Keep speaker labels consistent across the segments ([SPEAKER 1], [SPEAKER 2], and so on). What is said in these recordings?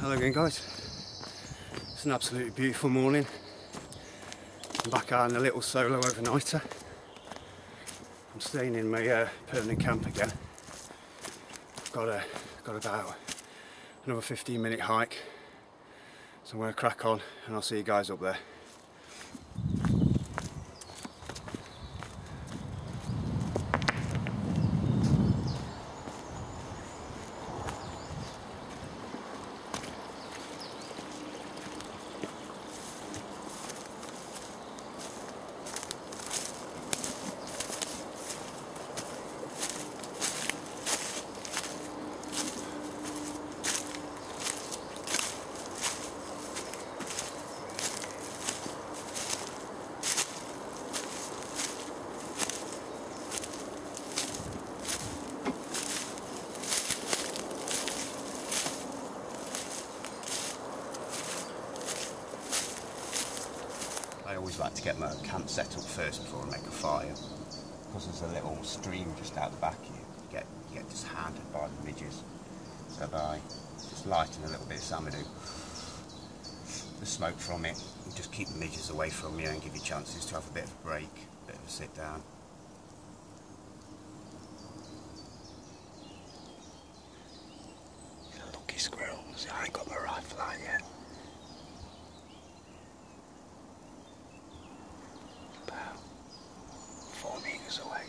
[SPEAKER 1] Hello again, guys. It's an absolutely beautiful morning. I'm back out on a little solo overnighter. I'm staying in my permanent camp again. I've got about another 15-minute hike, so I'm going to crack on and I'll see you guys up there. I always like to get my camp set up first before I make a fire, because there's a little stream just out the back here. You get just hounded by the midges. So by just lighting a little bit of Amadou, the smoke from it will just keep the midges away from you and give you chances to have a bit of a break, a bit of a sit down.
[SPEAKER 2] You're a lucky squirrel. See, I ain't got my rifle out yet. About 4 meters away.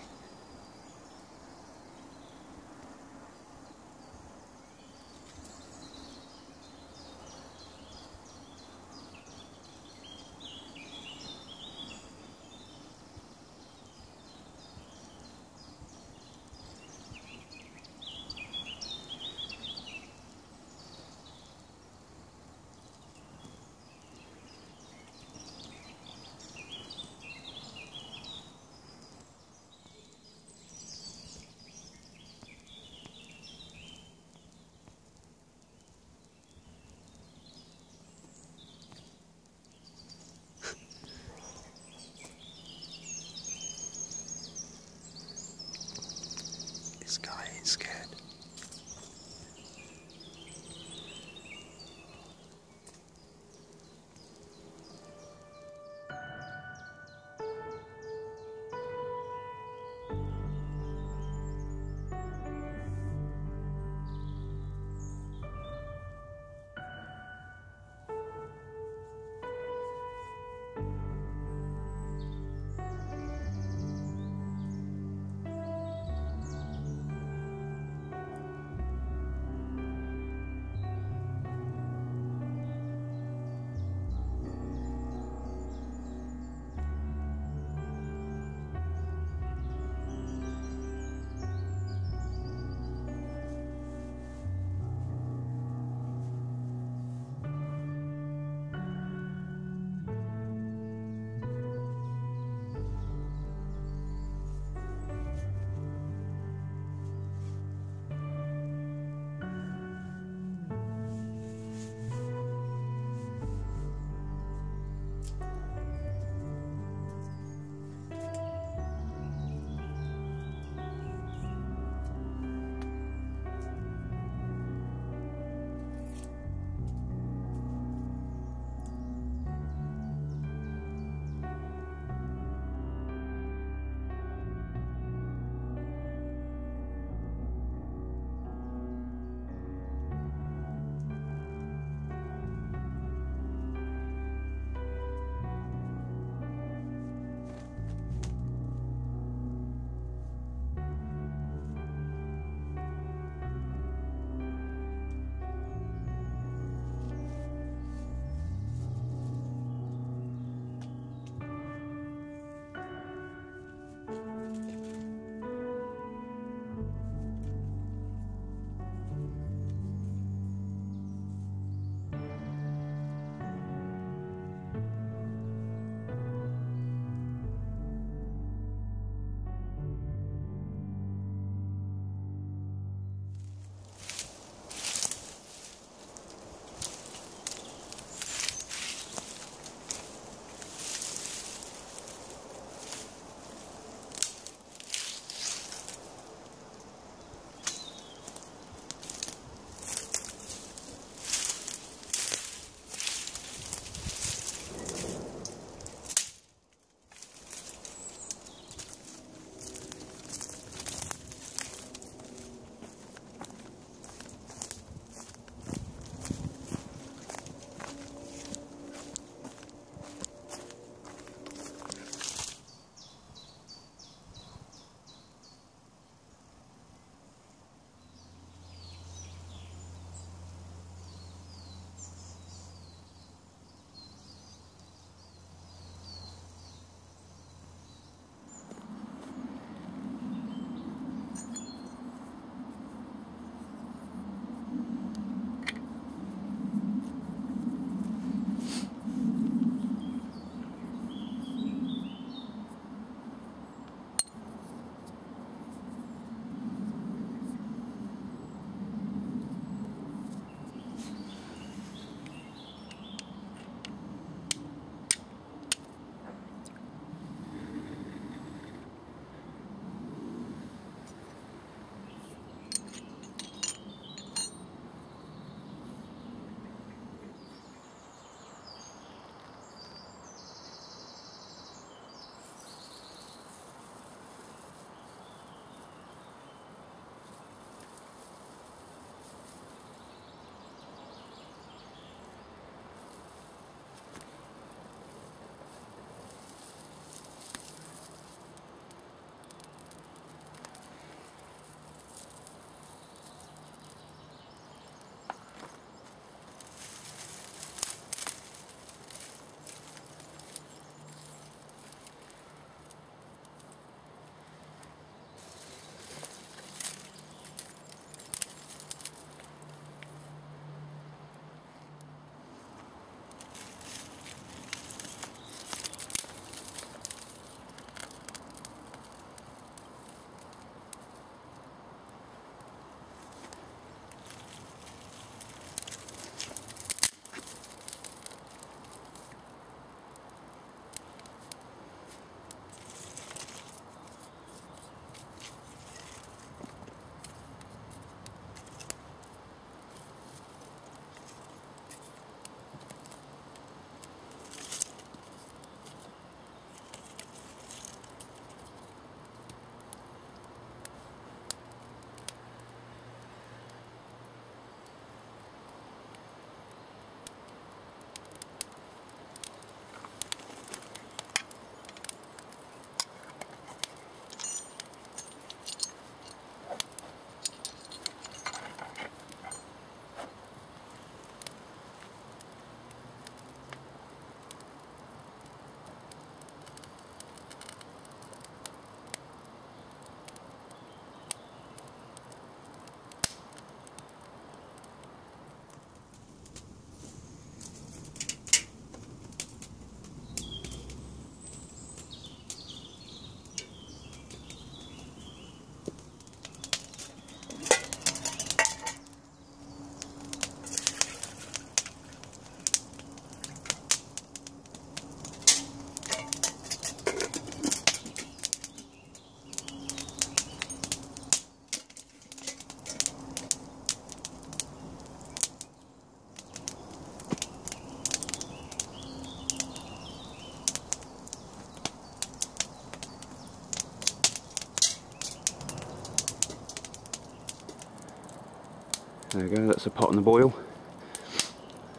[SPEAKER 1] There we go, that's a pot on the boil.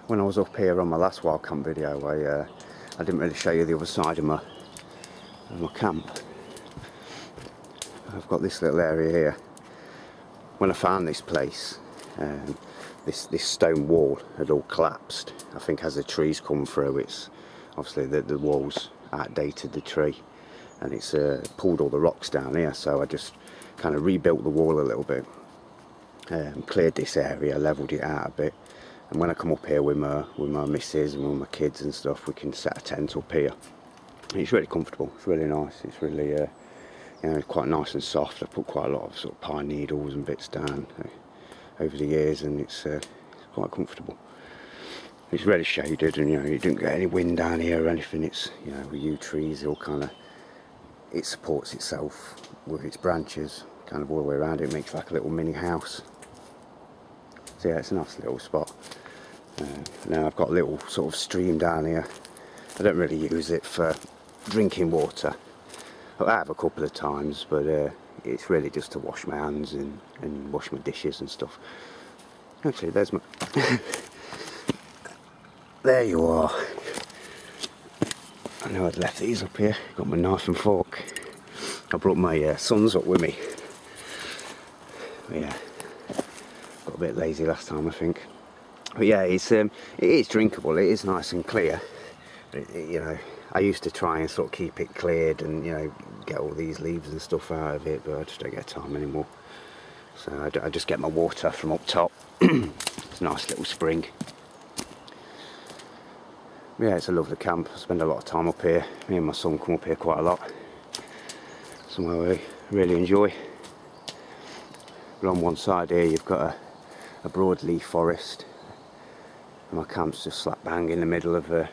[SPEAKER 1] When I was up here on my last wild camp video, I didn't really show you the other side of my camp. I've got this little area here. When I found this place, this stone wall had all collapsed. I think as the trees come through, it's obviously the wall's outdated the tree, and it's pulled all the rocks down here. So I just kind of rebuilt the wall a little bit, cleared this area, levelled it out a bit. And when I come up here with my missus and with my kids and stuff, we can set a tent up here. And it's really comfortable. It's really nice. It's really, you know, it's quite nice and soft. I put quite a lot of sort of pine needles and bits down over the years, and it's quite comfortable. It's really shaded, and you know, you didn't get any wind down here or anything. It's, you know, with yew trees, it all kind of, it supports itself with its branches, kind of all the way around. It makes like a little mini house. So yeah, it's a nice little spot. Now I've got a little sort of stream down here. I don't really use it for drinking water. I have a couple of times, but it's really just to wash my hands and wash my dishes and stuff. Actually, there's my... There you are. I know I'd left these up here. Got my knife and fork. I brought my sons up with me. But yeah, got a bit lazy last time, I think. But yeah, it is drinkable. It is nice and clear. But you know, I used to try and sort of keep it cleared and, you know, get all these leaves and stuff out of it, but I just don't get time anymore. So I just get my water from up top. It's a nice little spring. Yeah, it's a lovely camp. I spend a lot of time up here. Me and my son come up here quite a lot. Somewhere we really enjoy. But on one side here you've got a broadleaf forest. And my camp's just slap bang in the middle of the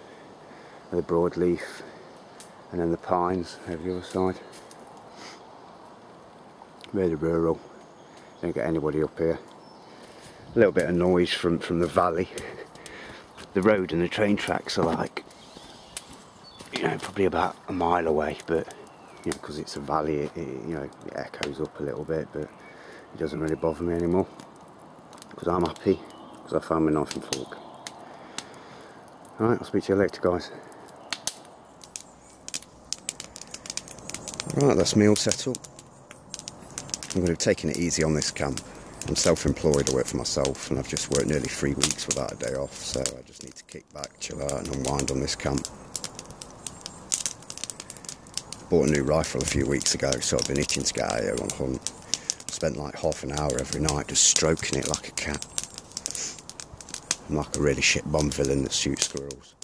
[SPEAKER 1] broadleaf, and then the pines over the other side. Really rural. Don't get anybody up here. A little bit of noise from the valley. The road and the train tracks are like, you know, probably about a mile away, but you know, because it's a valley, it, you know, it echoes up a little bit, but it doesn't really bother me anymore, because I'm happy, because I found my knife and fork. Alright, I'll speak to you later, guys. Right, that's me all set up. I'm going to be taking it easy on this camp. I'm self-employed, I work for myself, and I've just worked nearly 3 weeks without a day off, so I just need to kick back, chill out and unwind on this camp. Bought a new rifle a few weeks ago, so I've been itching to get out here on a hunt. Spent like half an hour every night just stroking it like a cat. I'm like a really shit bomb villain that shoots squirrels.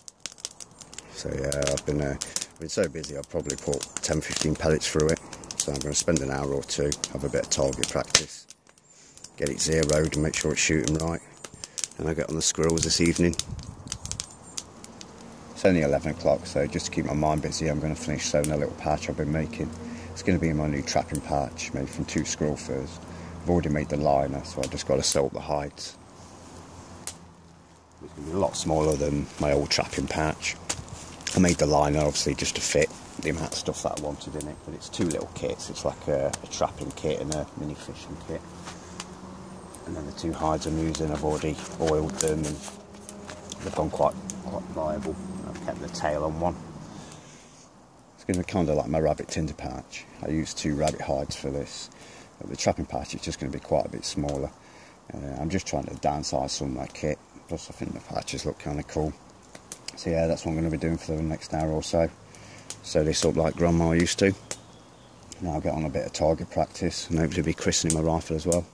[SPEAKER 1] So yeah, I've been so busy I've probably put 10-15 pellets through it. So I'm going to spend an hour or two, have a bit of target practice, get it zeroed and make sure it's shooting right. And I get on the squirrels this evening. It's only 11 o'clock, so just to keep my mind busy, I'm going to finish sewing a little patch I've been making. It's going to be my new trapping patch, made from 2 squirrel furs. I've already made the liner, so I've just got to sew up the hides. It's going to be a lot smaller than my old trapping patch. I made the liner obviously just to fit the amount of stuff that I wanted in it, but it's 2 little kits. It's like a trapping kit and a mini fishing kit. And then the 2 hides I'm using, I've already oiled them and they've gone quite viable. I've kept the tail on one. It's going to be kind of like my rabbit tinder patch. I used 2 rabbit hides for this. But the trapping patch is just going to be quite a bit smaller. I'm just trying to downsize some of my kit. Plus I think the patches look kind of cool. So yeah, that's what I'm going to be doing for the next hour or so. Sew this up like Grandma used to. Now I'll get on a bit of target practice and hopefully be christening my rifle as well.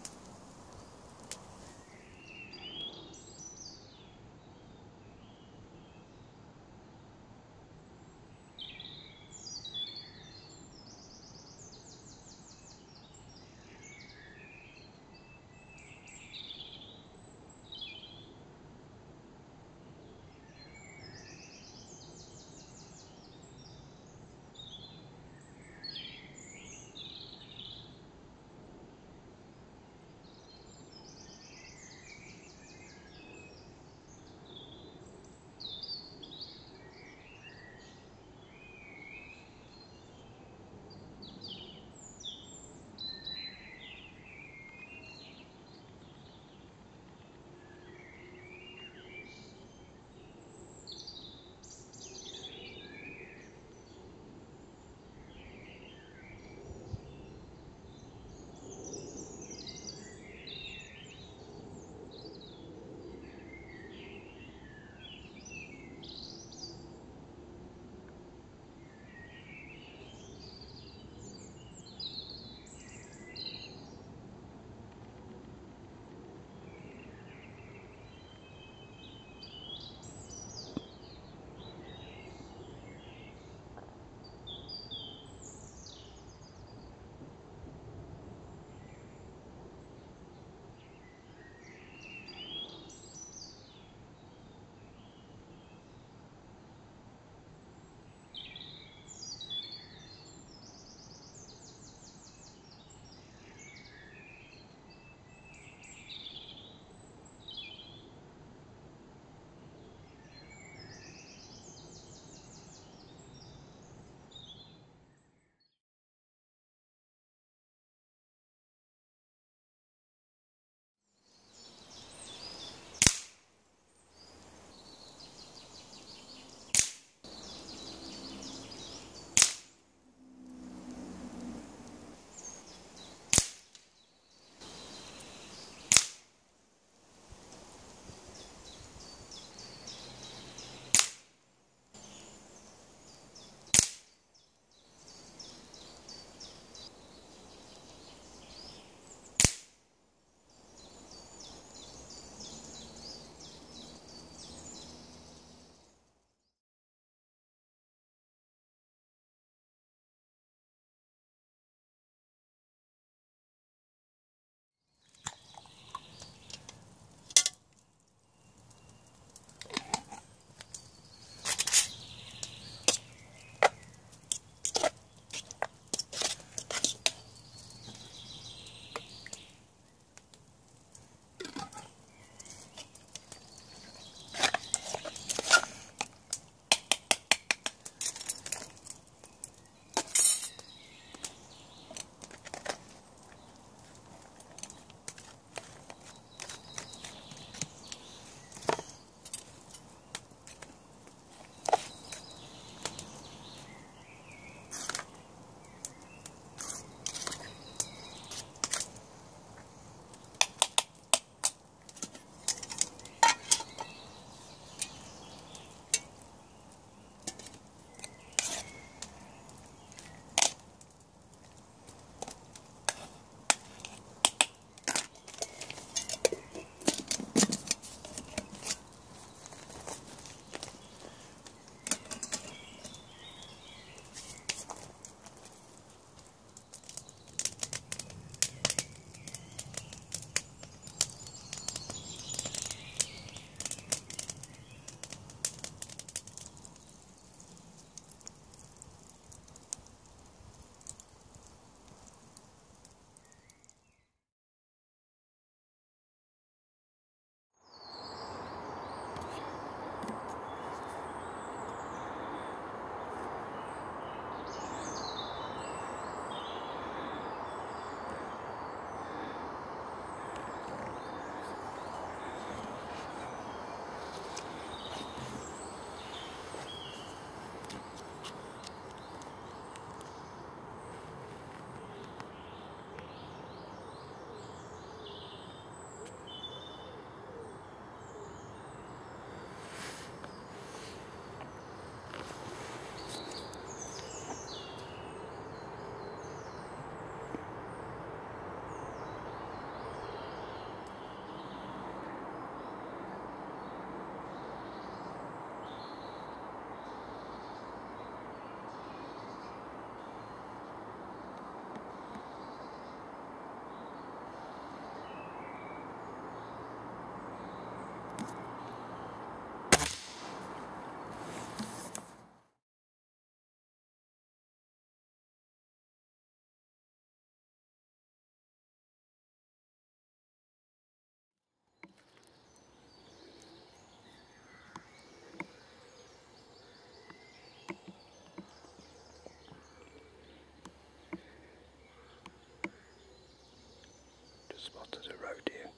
[SPEAKER 2] Spotted a roe deer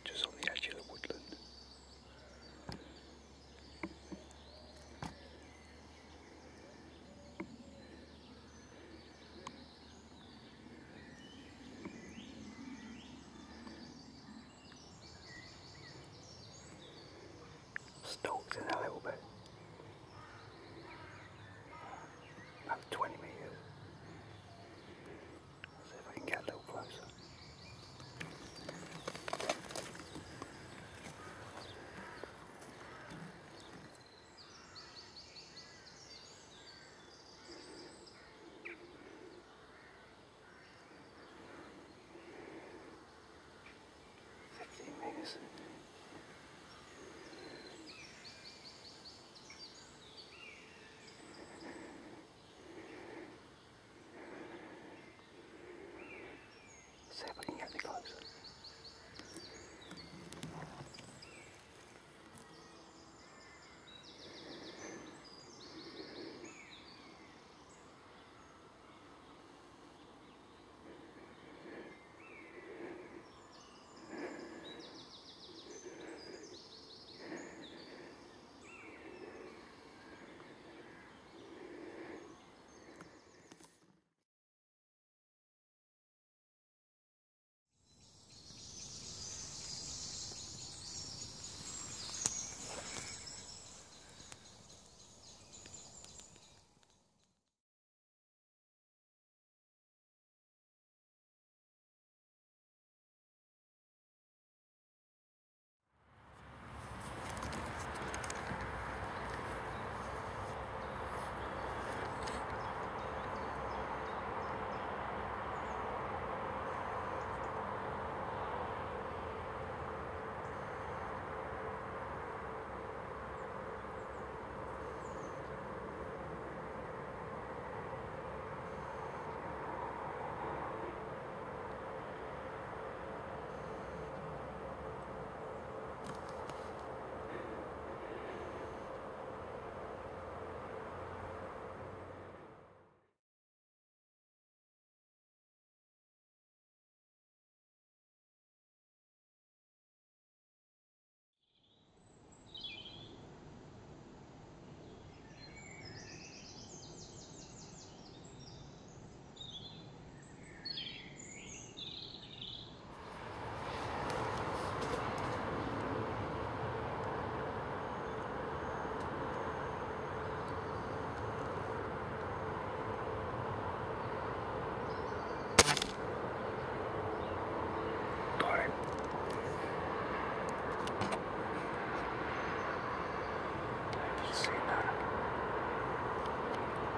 [SPEAKER 2] just on the edge of the woodland. Stalked in a little bit. About 20 metres. See if I can get a little closer. Meters. See if I can get any closer.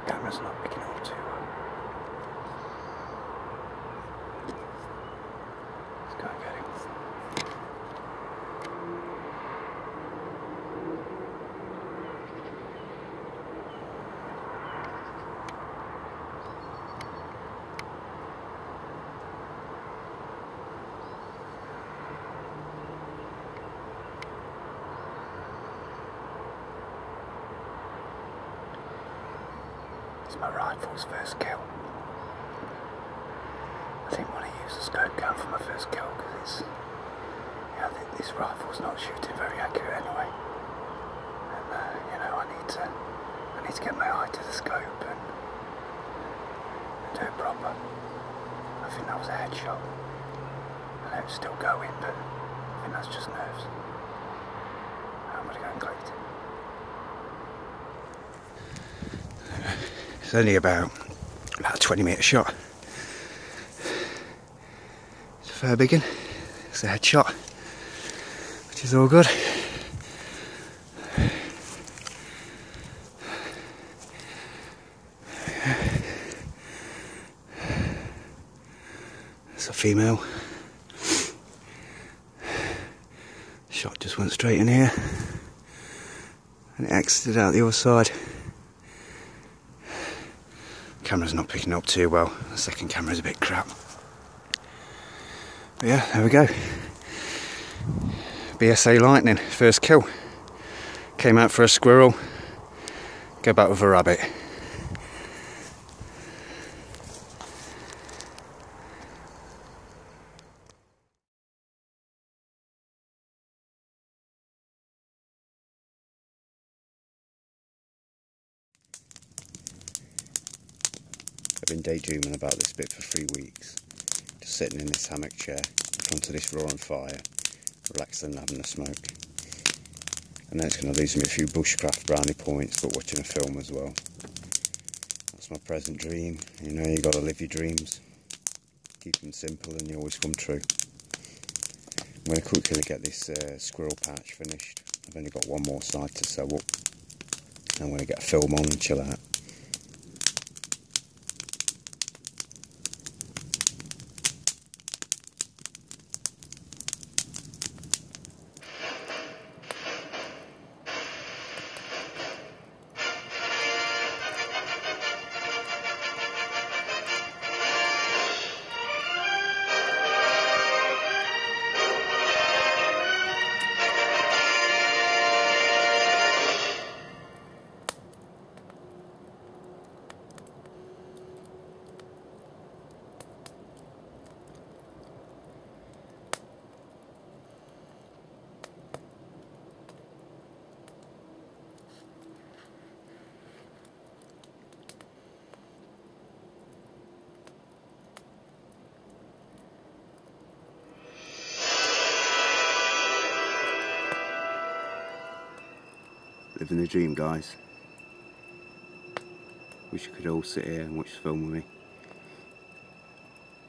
[SPEAKER 2] Camera's not picking up too well. Let's go and get him. It's my rifle's first kill. I didn't want to use a scope gun for my first kill because it's, you know, this rifle's not shooting very accurate anyway. And you know, I need to get my eye to the scope and do it proper. I think that was a headshot. I know it's still going, but I think that's just nerves. I'm gonna go and collect it. It's only about a 20-metre shot. It's a fair big one. It's a headshot, which is all good. It's a female. Shot just went straight in here and it exited out the other side. Camera's not picking up too well. The second camera's a bit crap. But yeah, there we go. BSA Lightning, first kill. Came out for a squirrel. Go back with a rabbit.
[SPEAKER 1] been daydreaming about this bit for 3 weeks. Just sitting in this hammock chair in front of this roaring fire, relaxing and having a smoke. And then it's going to lose me a few bushcraft brownie points, but watching a film as well. That's my present dream. You know, you got to live your dreams. Keep them simple and you always come true. I'm going to quickly get this squirrel patch finished. I've only got one more side to sew up. I'm going to get a film on and chill out. Living the dream, guys. Wish you could all sit here and watch the film with me,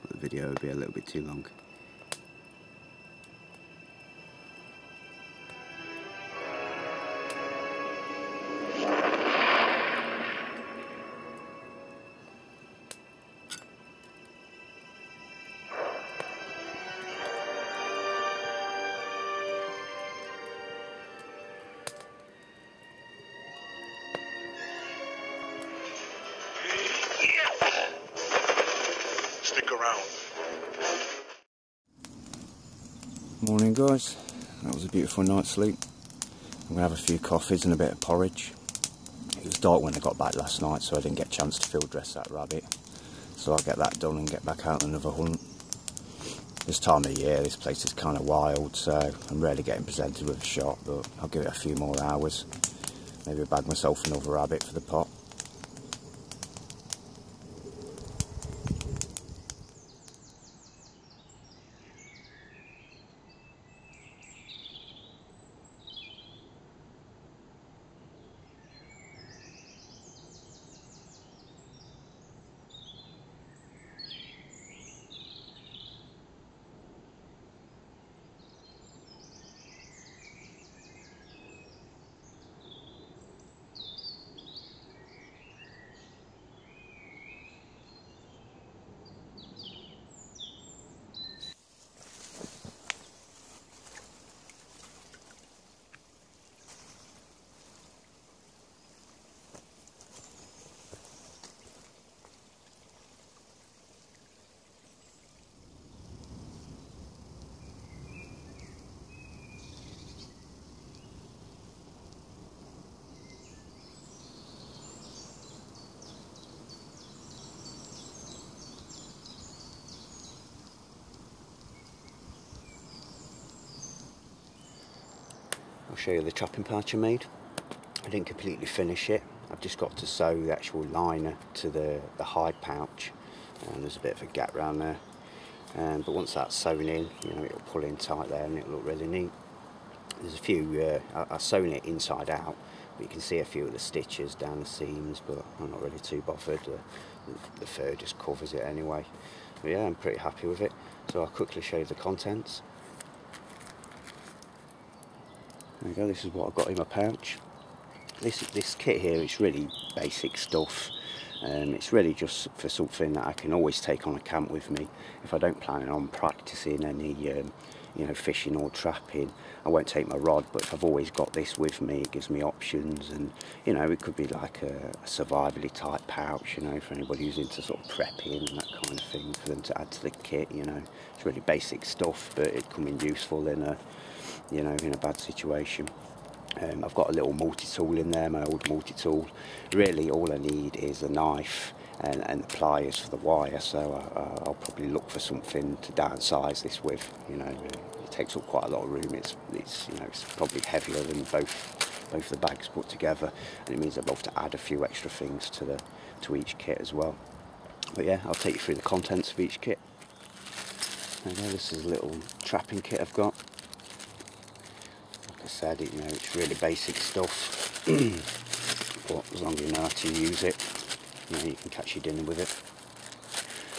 [SPEAKER 1] but the video would be a little bit too long. Morning, guys. That was a beautiful night's sleep. I'm going to have a few coffees and a bit of porridge. It was dark when I got back last night, so I didn't get a chance to field dress that rabbit. So I'll get that done and get back out on another hunt. This time of year, this place is kind of wild, so I'm rarely getting presented with a shot, but I'll give it a few more hours. Maybe bag myself another rabbit for the pot. I'll show you the chopping pouch I made. I didn't completely finish it. I've just got to sew the actual liner to the hide pouch, and there's a bit of a gap around there. But once that's sewn in, you know, it'll pull in tight there and it'll look really neat. There's a few, I've sewn it inside out, but you can see a few of the stitches down the seams, but I'm not really too bothered. The fur just covers it anyway. But yeah, I'm pretty happy with it. So I'll quickly show you the contents. There you go, this is what I've got in my pouch. This kit here is really basic stuff. It's really just for something that I can always take on a camp with me. If I don't plan on practicing any you know, fishing or trapping, I won't take my rod, but if I've always got this with me, it gives me options. And you know, it could be like a survivally type pouch, you know, for anybody who's into sort of prepping and that kind of thing, for them to add to the kit. You know, it's really basic stuff, but it can be useful in a, you know, in a bad situation. I've got a little multi-tool in there, my old multi-tool. Really all I need is a knife and the pliers for the wire, so I'll probably look for something to downsize this with. You know, it takes up quite a lot of room. It's you know, it's probably heavier than both the bags put together, and it means I'd love to add a few extra things to each kit as well. But yeah, I'll take you through the contents of each kit. Okay, this is a little trapping kit I've got. Like I said, you know, it's really basic stuff, but as long as you know how to use it, you know, you can catch your dinner with it.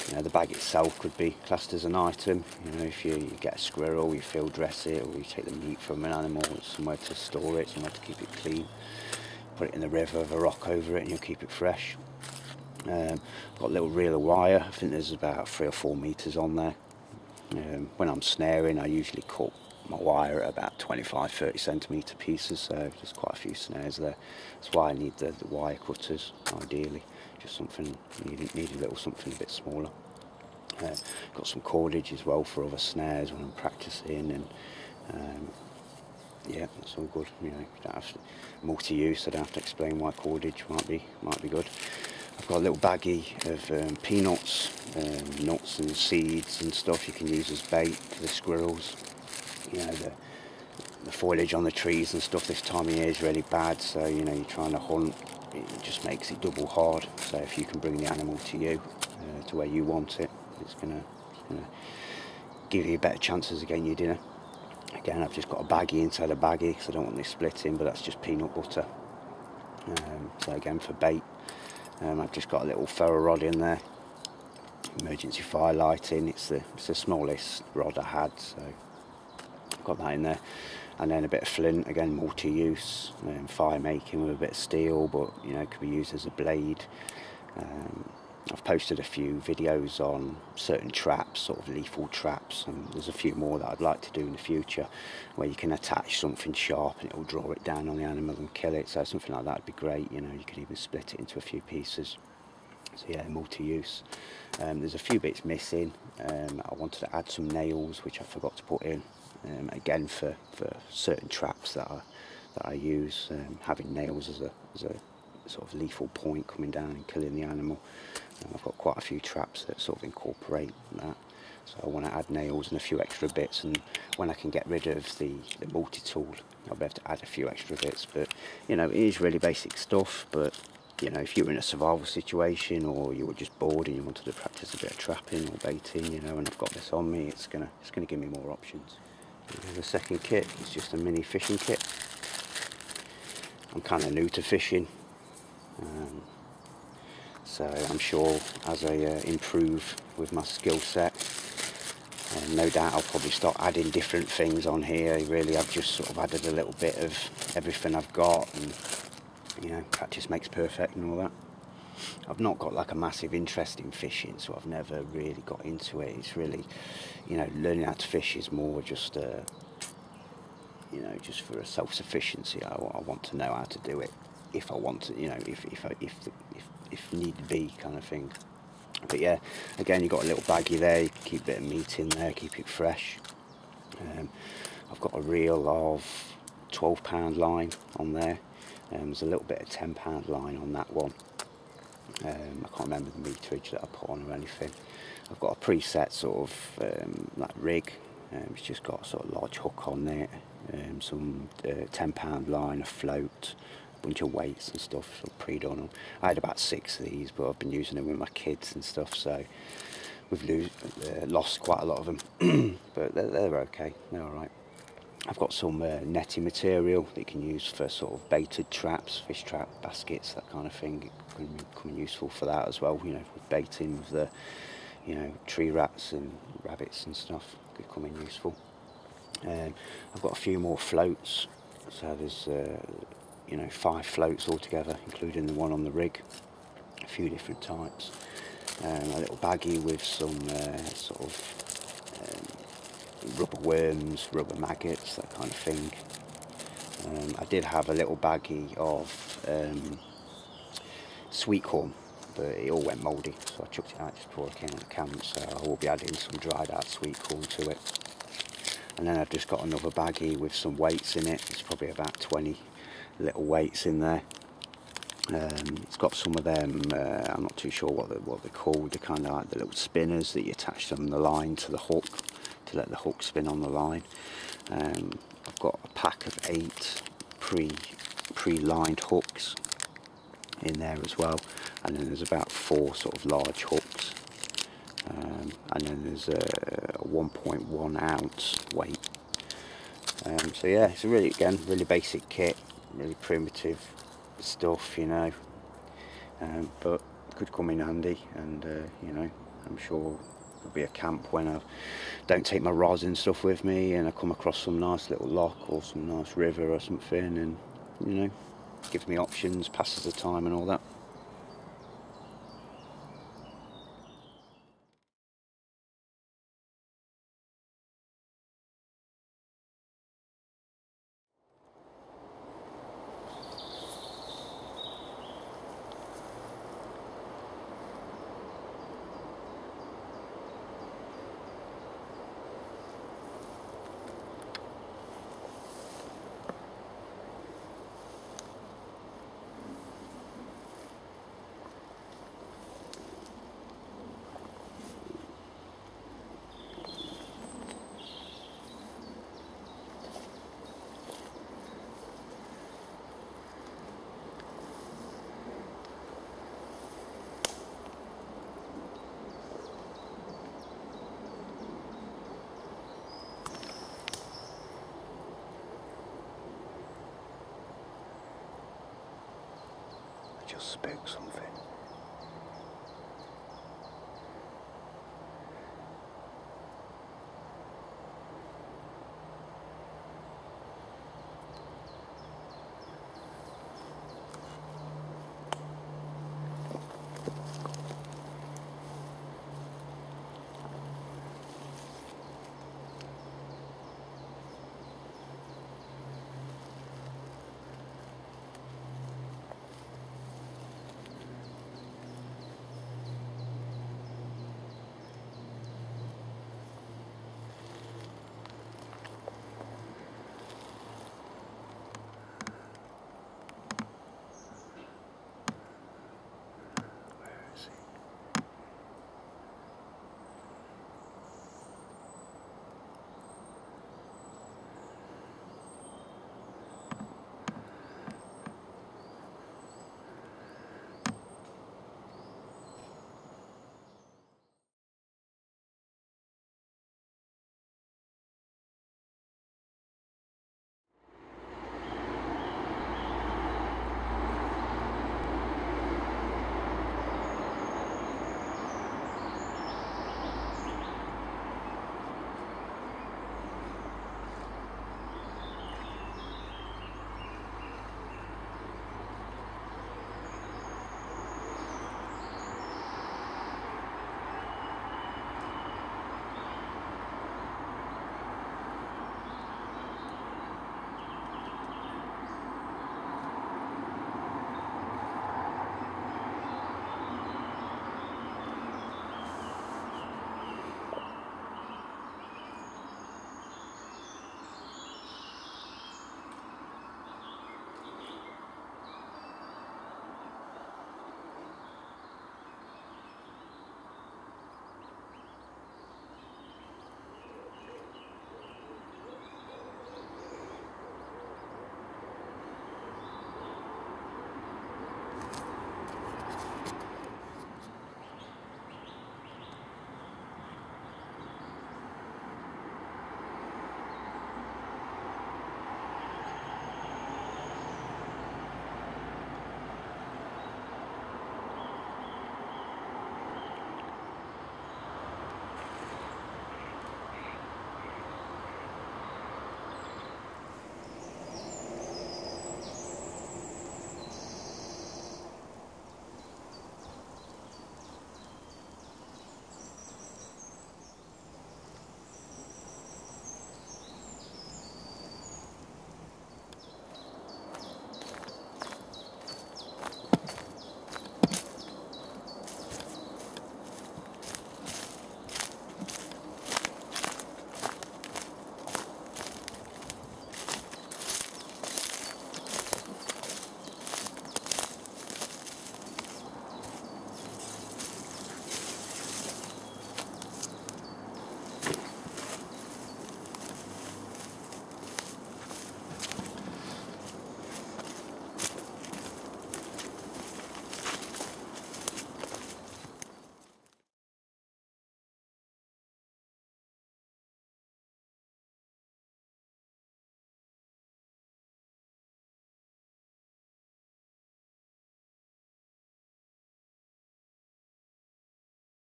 [SPEAKER 1] You know, the bag itself could be classed as an item. You know, if you get a squirrel, you field dress it, or you take the meat from an animal, it's somewhere to store it, somewhere to keep it clean. Put it in the river with a rock over it and you'll keep it fresh. Got a little reel of wire. I think there's about 3 or 4 meters on there. When I'm snaring, I usually cut my wire at about 25-30 centimeter pieces, so there's quite a few snares there. That's why I need the wire cutters, ideally. Just something, need a little something a bit smaller. Got some cordage as well for other snares when I'm practicing, and yeah, that's all good. You know, you don't have to, multi-use. I don't have to explain why cordage might be good. I've got a little baggie of peanuts, nuts and seeds and stuff you can use as bait for the squirrels. You know, the foliage on the trees and stuff this time of year is really bad, so you know, you're trying to hunt, it just makes it double hard. So if you can bring the animal to you, to where you want it, it's gonna give you better chances of getting your dinner. Again, I've just got a baggie inside a baggie because I don't want this splitting, but that's just peanut butter. So again, for bait, I've just got a little ferro rod in there, emergency fire lighting. It's the smallest rod I had, so I've got that in there. And then a bit of flint, again multi-use, fire making with a bit of steel, but you know, it could be used as a blade. I've posted a few videos on certain traps, sort of lethal traps, and there's a few more that I'd like to do in the future, where you can attach something sharp and it'll draw it down on the animal and kill it. So something like that would be great. You know, you could even split it into a few pieces. So yeah, multi-use. There's a few bits missing. I wanted to add some nails, which I forgot to put in. Again, for certain traps that I use, having nails as a sort of lethal point coming down and killing the animal. I've got quite a few traps that sort of incorporate that, so I want to add nails and a few extra bits, and when I can get rid of the multi-tool, I'll be able to add a few extra bits. But you know, it is really basic stuff, but you know, if you're in a survival situation or you were just bored and you wanted to practice a bit of trapping or baiting, you know, and I've got this on me, it's gonna give me more options. The second kit is just a mini fishing kit. I'm kind of new to fishing, so I'm sure as I improve with my skill set, no doubt I'll probably start adding different things on here. Really, I've just sort of added a little bit of everything I've got, and you know, practice makes perfect and all that. I've not got like a massive interest in fishing, so I've never really got into it. It's really, you know, learning how to fish is more just you know, just for a self-sufficiency. I want to know how to do it if I want to, you know, if need be, kind of thing. But yeah, again, you've got a little baggie there. You can keep a bit of meat in there, keep it fresh. I've got a reel of 12-pound line on there. There's a little bit of 10-pound line on that one. I can't remember the meterage that I put on or anything. I've got a preset sort of like rig. It's just got a sort of large hook on there, some 10-pound line, a float, a bunch of weights and stuff, sort of pre-done them. I had about 6 of these, but I've been using them with my kids and stuff, so we've lost quite a lot of them, but they're okay, they're alright. I've got some netting material that you can use for sort of baited traps, fish trap, baskets, that kind of thing. It can become useful for that as well, you know, with baiting with the, you know, tree rats and rabbits and stuff, could come in useful. I've got a few more floats, so there's, you know, 5 floats altogether, including the one on the rig, a few different types. A little baggie with some sort of rubber worms, rubber maggots, that kind of thing. I did have a little baggie of sweet corn, but it all went mouldy, so I chucked it out just before I came out of camp, so I will be adding some dried out sweet corn to it. And then I've just got another baggie with some weights in it. It's probably about 20 little weights in there. It's got some of them, I'm not too sure what they're called, they're kind of like the little spinners that you attach on the line to the hook, to let the hook spin on the line. I've got a pack of 8 pre-lined hooks in there as well, and then there's about 4 sort of large hooks and then there's a 1.1 ounce weight. So yeah, it's a really, again, really basic kit, really primitive stuff, you know, but could come in handy. And you know, I'm sure there'll be a camp when I don't take my rods and stuff with me, and I come across some nice little loch or some nice river or something, and you know, gives me options, passes the time and all that.
[SPEAKER 2] Just spook something.